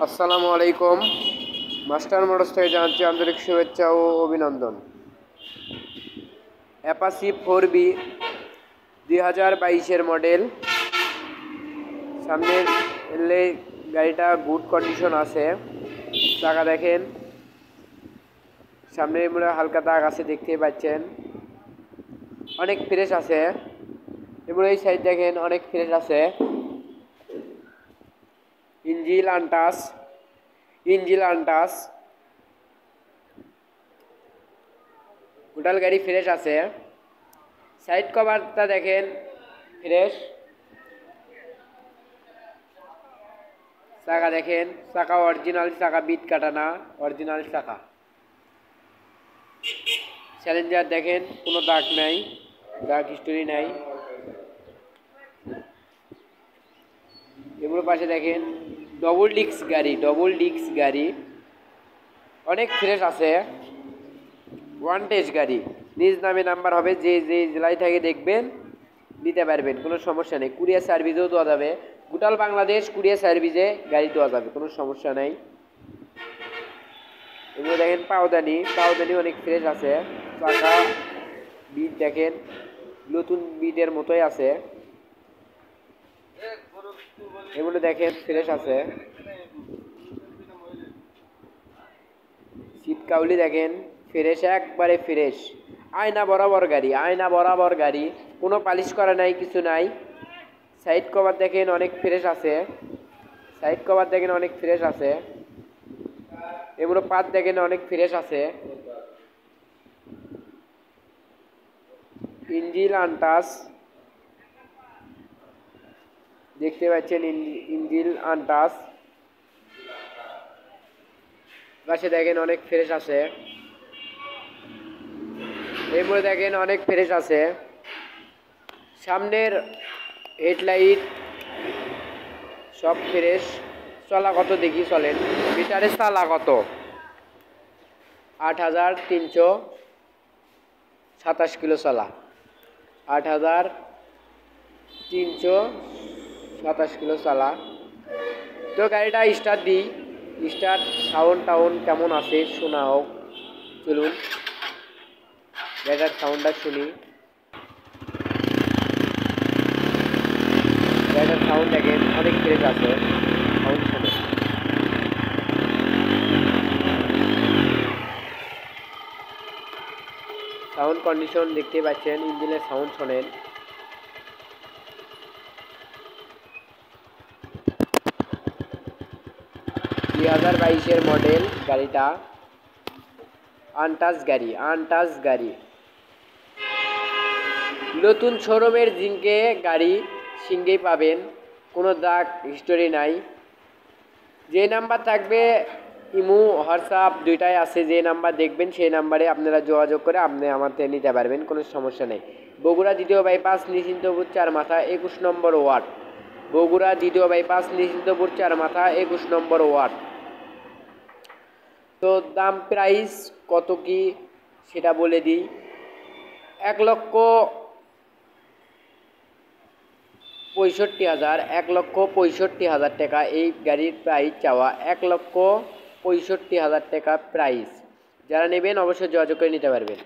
আসসালামু আলাইকুম। Master motors থেকে জানাচ্ছি আন্তরিক শুভেচ্ছা ও অভিনন্দন। অ্যাপাচি 4B 2022-এর মডেল। সামনের গাড়িটা গুড কন্ডিশন আছে। চাকা দেখেন, সামনে হালকা দাগ আছে, দেখতেই পাচ্ছেন। অনেক ফ্রেশ আছে। এবং এই সাইড দেখেন, অনেক ফ্রেশ আছে। ইঞ্জিল আনটাস টোটাল গাড়ি ফ্রেশ আছে। সাইড কভারটা দেখেন ফ্রেশ। চাকা দেখেন, চাকা অরিজিনাল চাকা, বিট কাটা না, অরিজিনাল চাকা। চ্যালেঞ্জার দেখেন, কোনো দাগ নাই, দাগ হিস্টোরি নাই। এগুলোর পাশে দেখেন ডবল ডিস্ক গাড়ি অনেক ফ্রেশ আছে। ওয়ান টেস্ট গাড়ি, নিজ নামে নাম্বার হবে, যে যে জেলায় থেকে দেখবেন নিতে পারবেন, কোনো সমস্যা নেই। কুরিয়ার সার্ভিসেও দেওয়া যাবে, গোটাল বাংলাদেশ কুরিয়ার সার্ভিসে গাড়ি দেওয়া যাবে, কোনো সমস্যা নেই। এগুলো দেখেন পাওদানি অনেক ফ্রেশ আছে। চাকা বিট দেখেন নতুন বিটের মতোই আছে। এগুলো দেখেন ফ্রেশ আছে। সিট কাউলি দেখেন ফ্রেশ, একবারে ফ্রেশ। আয়না বরাবর গাড়ি, কোনো পালিশ করা নাই, কিছু নাই। সাইড কভার দেখেন অনেক ফ্রেশ আছে। এগুলো পাত দেখেন অনেক ফ্রেশ আছে। ইঞ্জিল আনটাস দেখতে পাচ্ছেন, ইঞ্জিল আনটাস। পাশে দেখেন অনেক ফ্রেশ আছে। এগুলো দেখেন অনেক ফ্রেশ আছে। সামনের হেডলাইট সব ফ্রেশ। চলা কত দেখি, চলেন। মিটারে চালা কত? 8,327 কিলো চলা। 8,327 কিলো চলা। তো গাড়িটা স্টার্ট দিই। সাউন্ড কেমন আছে শোনা হোক। চলুন গাড়িটার সাউন্ডটা শুনি। গাড়িটার সাউন্ড দেখেন অনেক ফ্রেশ আছে। সাউন্ড শোনে, সাউন্ড কন্ডিশন দেখতে পাচ্ছেন। ইঞ্জিনের সাউন্ড শোনেন। দুই 2022-এর মডেল গাড়িটা। আনটাচ গাড়ি নতুন শোরুমের জিঙ্কে গাড়ি সিঙ্গেই পাবেন, কোনো দাগ হিস্টোরি নাই। যে নাম্বার থাকবে, ইমো হোয়াটসঅ্যাপ দুইটাই আছে, যে নাম্বার দেখবেন সেই নাম্বারে আপনারা যোগাযোগ করে আপনি আমার থেকে নিতে পারবেন, কোনো সমস্যা নেই। বগুড়া দ্বিতীয় বাইপাস, নিশ্চিন্তপুর 4 মাথা 21 নম্বর ওয়ার্ড। বগুড়া দ্বিতীয় বাইপাস, নিশ্চিন্তপুর 4 মাথা 21 নম্বর ওয়ার্ড। তো দাম প্রাইস কত কি সেটা বলে দিই। 1,65,000 টাকা এই গাড়ির প্রাইস চাওয়া। 1,65,000 টাকা প্রাইস। যারা নেবেন অবশ্যই যোগাযোগ করে নিতে পারবেন।